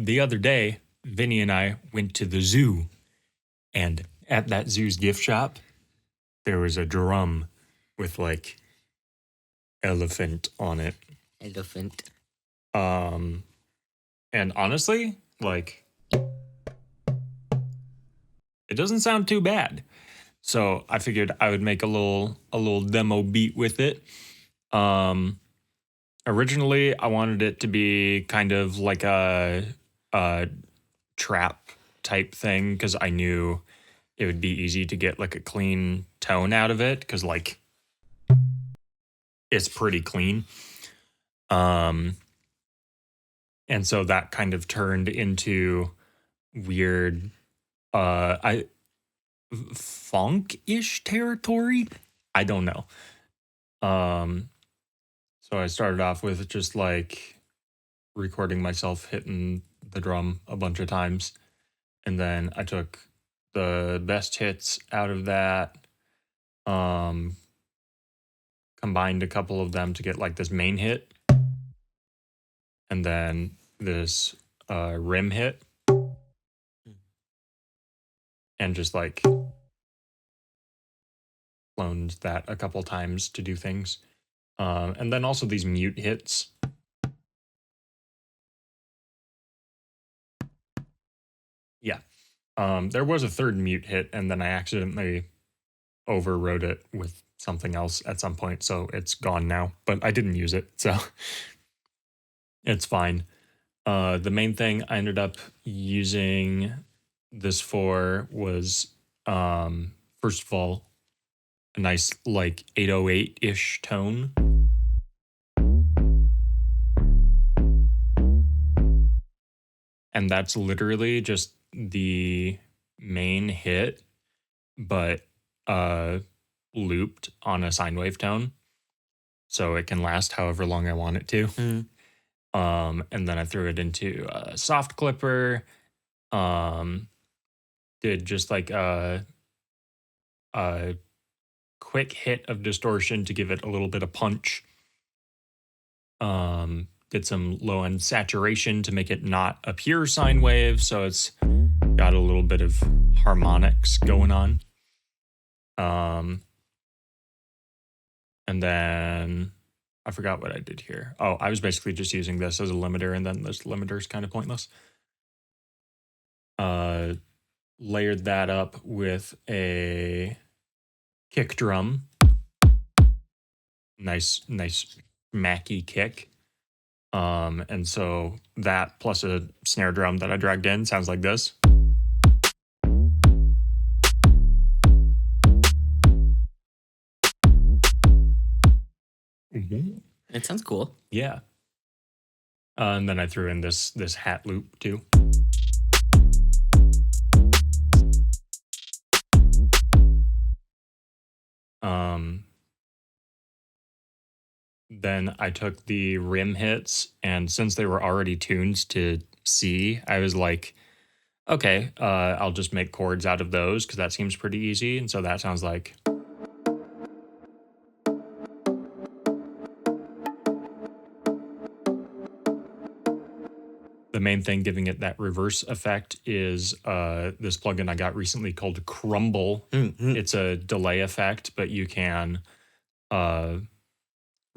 the other day, Vinny and I went to the zoo, and at that zoo's gift shop, there was a drum with like elephant on it. Elephant. Um, and honestly, like it doesn't sound too bad. So I figured I would make a little demo beat with it. Originally, I wanted it to be kind of like a trap type thing because I knew it would be easy to get like a clean tone out of it because like it's pretty clean. And so that kind of turned into weird I funk-ish territory. I don't know. So I started off with just like recording myself hitting the drum a bunch of times. And then I took the best hits out of that, combined a couple of them to get like this main hit, and then this rim hit, and just like cloned that a couple times to do things. And then also these mute hits. Yeah. There was a third mute hit, and then I accidentally overrode it with something else at some point, so it's gone now. But I didn't use it, so it's fine. The main thing I ended up using this for was, first of all, a nice like 808-ish tone. And that's literally just the main hit, but looped on a sine wave tone. So it can last however long I want it to. And then I threw it into a soft clipper. Did just like a quick hit of distortion to give it a little bit of punch. Did some low end saturation to make it not a pure sine wave, so it's got a little bit of harmonics going on. And then I forgot what I did here. Oh, I was basically just using this as a limiter, and then this limiter is kind of pointless. Layered that up with a kick drum. Nice smacky kick. And so that plus a snare drum that I dragged in sounds like this. It sounds cool. Yeah. And then I threw in this hat loop too. Then I took the rim hits, and since they were already tuned to C, I was like, okay, I'll just make chords out of those because that seems pretty easy. And so that sounds like. The main thing giving it that reverse effect is this plugin I got recently called Crumble. It's a delay effect, but you can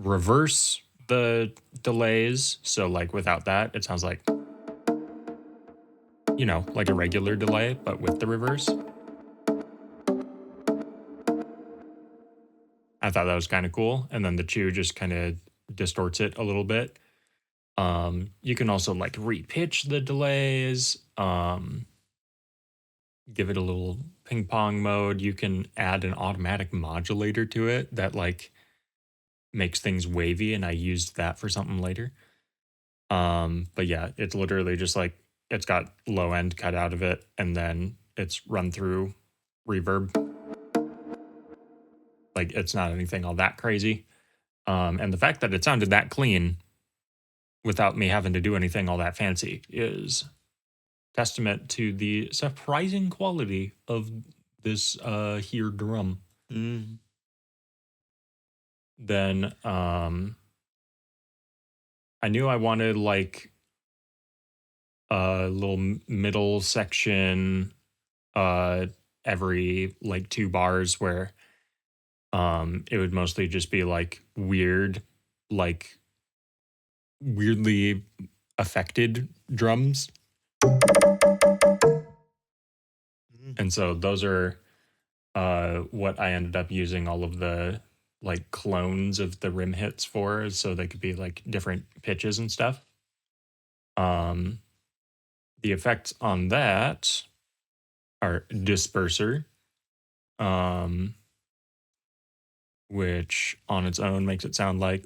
reverse the delays. So like without that, it sounds like, you know, like a regular delay, but with the reverse. I thought that was kind of cool. And then the chew just kind of distorts it a little bit. You can also like repitch the delays, give it a little ping pong mode. You can add an automatic modulator to it that like makes things wavy, and I used that for something later. But yeah, it's literally just like it's got low end cut out of it, and then it's run through reverb. Like it's not anything all that crazy. And the fact that it sounded that clean without me having to do anything all that fancy is testament to the surprising quality of this here drum. Then I knew I wanted like little middle section, every like 2 bars where it would mostly just be like like weirdly affected drums. And so those are what I ended up using all of the like clones of the rim hits for, so they could be like different pitches and stuff. Um, the effects on that are disperser, um, which on its own makes it sound like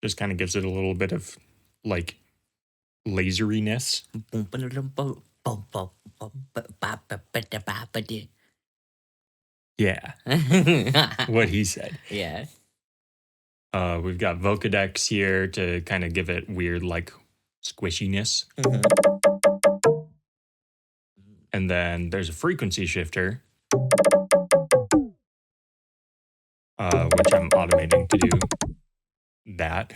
just kind of gives it a little bit of like laseriness. Yeah, what he said. Yeah. We've got Vocodex here to kind of give it weird like squishiness. And then there's a frequency shifter, which I'm automating to do that.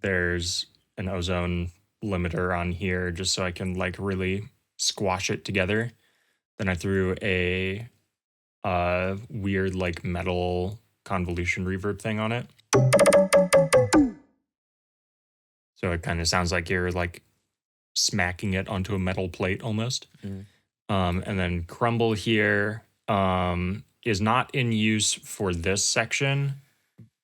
There's an ozone limiter on here just so I can like really squash it together. Then I threw a weird like metal convolution reverb thing on it. So it kind of sounds like you're like smacking it onto a metal plate almost. And then crumble here is not in use for this section,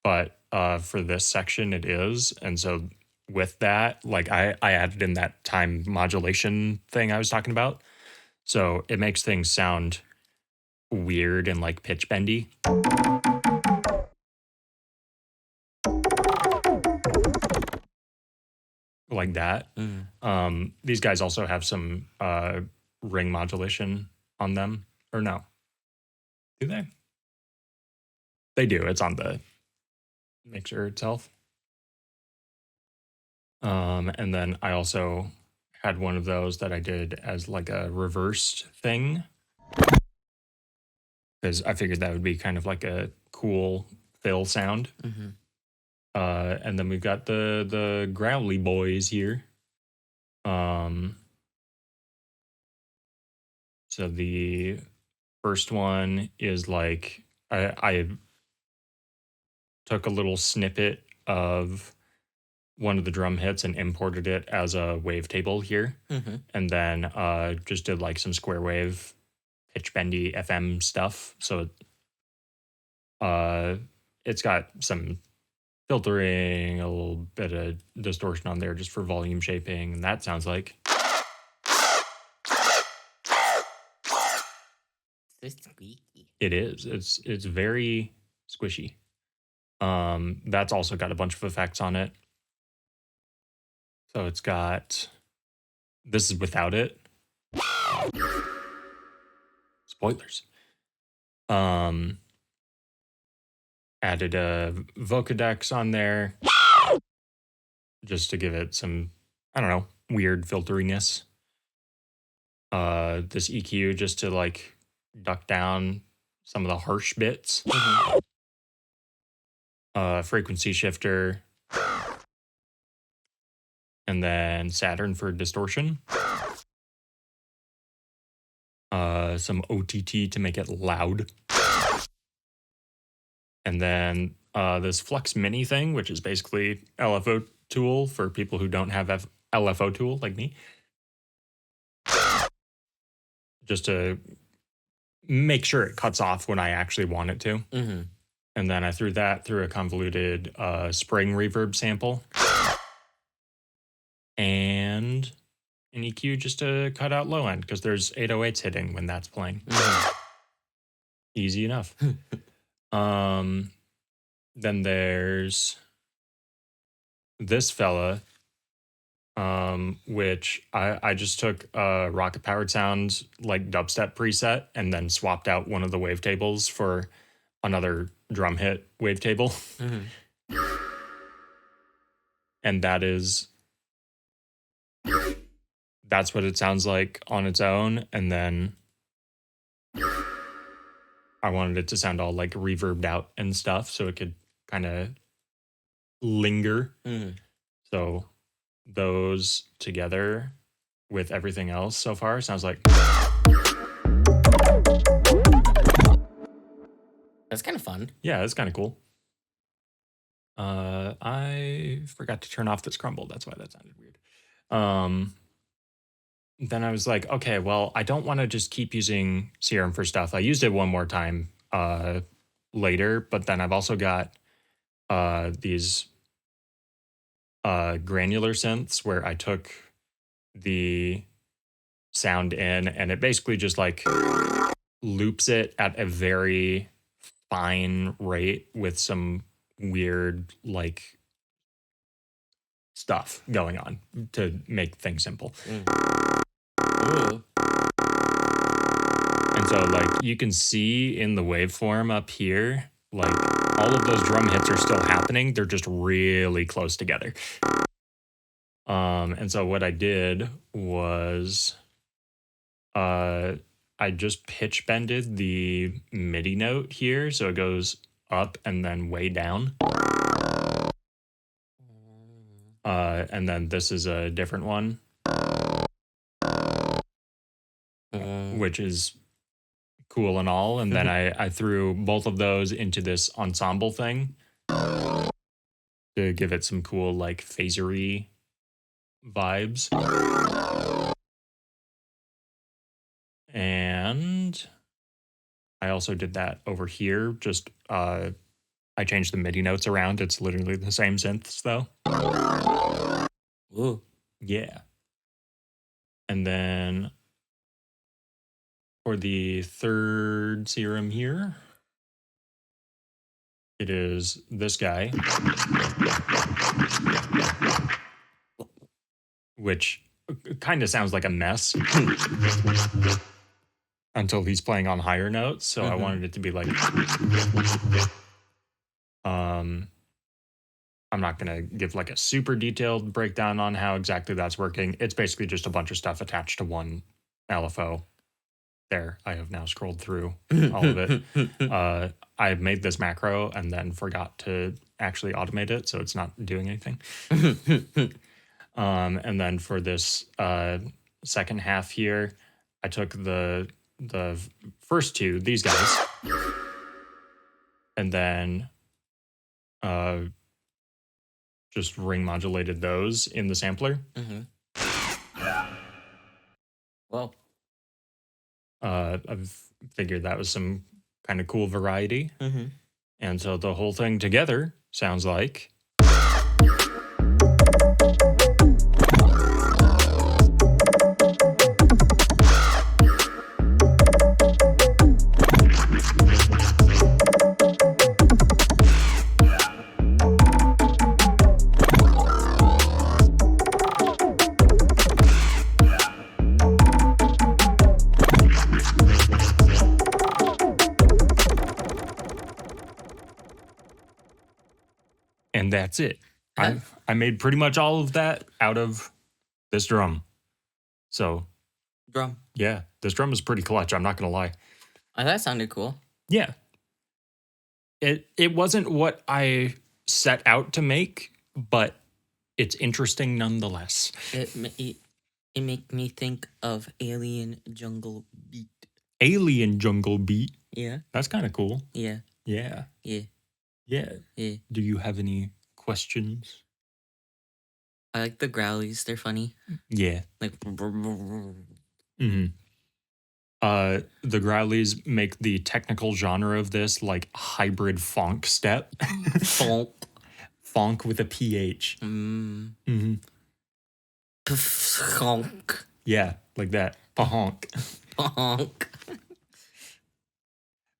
but for this section it is. And so with that, like I added in that time modulation thing I was talking about. So it makes things sound weird and like pitch bendy. Like that. These guys also have some ring modulation on them. Or no. Do they? They do. It's on the mixer itself. And then I also had one of those that I did as like a reversed thing, because I figured that would be kind of like a cool fill sound. And then we've got the growly boys here. So the first one is like I took a little snippet of one of the drum hits and imported it as a wavetable here, and then just did like some square wave pitch bendy FM stuff. So it's got some filtering, a little bit of distortion on there just for volume shaping, and that sounds like So squeaky. it is. It's very squishy. That's also got a bunch of effects on it. So it's got, this is without it. Spoilers. Added a Vocodex on there just to give it some, I don't know, weird filteriness. This EQ just to like duck down some of the harsh bits. Frequency shifter. And then Saturn for distortion. Some OTT to make it loud. And then this Flux Mini thing, which is basically LFO tool for people who don't have LFO tool like me. Just to make sure it cuts off when I actually want it to. And then I threw that through a convoluted spring reverb sample. And an EQ just to cut out low end, because there's 808s hitting when that's playing. Easy enough. Then there's this fella, which I just took a Rocket Powered Sound like dubstep preset and then swapped out one of the wavetables for another drum hit wavetable. And that's what it sounds like on its own. And then I wanted it to sound all like reverbed out and stuff so it could kind of linger. So those together with everything else so far sounds like That's kind of fun. yeah, that's kind of cool. I forgot to turn off this crumble. That's why that sounded weird. Then I was like, okay, well, I don't want to just keep using Serum for stuff. I used it one more time later, but then I've also got these granular synths where I took the sound in and it basically just like loops it at a very fine rate with some weird like stuff going on to make things simple. Ooh. And so like you can see in the waveform up here, like all of those drum hits are still happening. They're just really close together. And so what I did was I just pitch bended the MIDI note here so it goes up and then way down. And then this is a different one, which is cool and all. And then I threw both of those into this ensemble thing to give it some cool like phasery vibes. And I also did that over here. Just I changed the MIDI notes around. It's literally the same synths though. Ooh. Yeah. And then for the third serum here, it is this guy, which kind of sounds like a mess until he's playing on higher notes. So I wanted it to be like, I'm not going to give like a super detailed breakdown on how exactly that's working. It's basically just a bunch of stuff attached to one LFO. There, I have now scrolled through all of it. I made this macro and then forgot to actually automate it, so it's not doing anything. And then for this second half here, I took the first two, these guys, and then just ring modulated those in the sampler. Well, I've figured that was some kind of cool variety. And so the whole thing together sounds like. And that's it. I made pretty much all of that out of this drum. So drum. Yeah, this drum is pretty clutch. I'm not gonna lie. Oh, that sounded cool. Yeah. It wasn't what I set out to make, but it's interesting nonetheless. It made me think of Alien Jungle Beat. Alien Jungle Beat. Yeah. That's kind of cool. Yeah. Yeah. Yeah. Yeah. Yeah. Do you have any questions? I like the growlies. They're funny. Yeah. Like. Mm-hmm. The growlies make the technical genre of this like hybrid fonk step. Fonk. Fonk with a PH. Mm-hmm. Honk. Yeah, like that. Pahonk. Honk.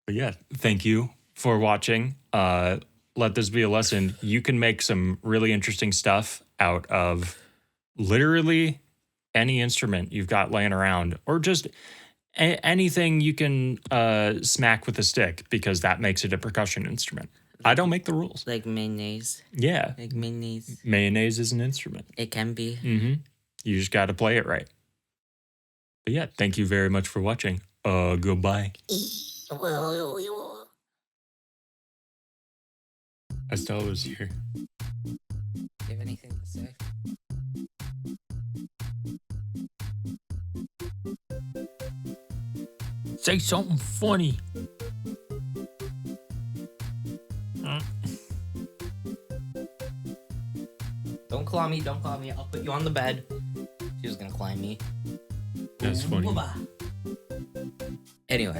But yeah, thank you for watching. Let this be a lesson. You can make some really interesting stuff out of literally any instrument you've got laying around, or just anything you can smack with a stick, because that makes it a percussion instrument. I don't make the rules. Like mayonnaise. Yeah. Like mayonnaise. Mayonnaise is an instrument. It can be. Mm-hmm. You just got to play it right. But yeah, thank you very much for watching. Goodbye. Estelle was here. Do you have any anything to say. Say something funny. Don't claw me. Don't claw me. I'll put you on the bed. She was gonna climb me. That's funny. Anyway,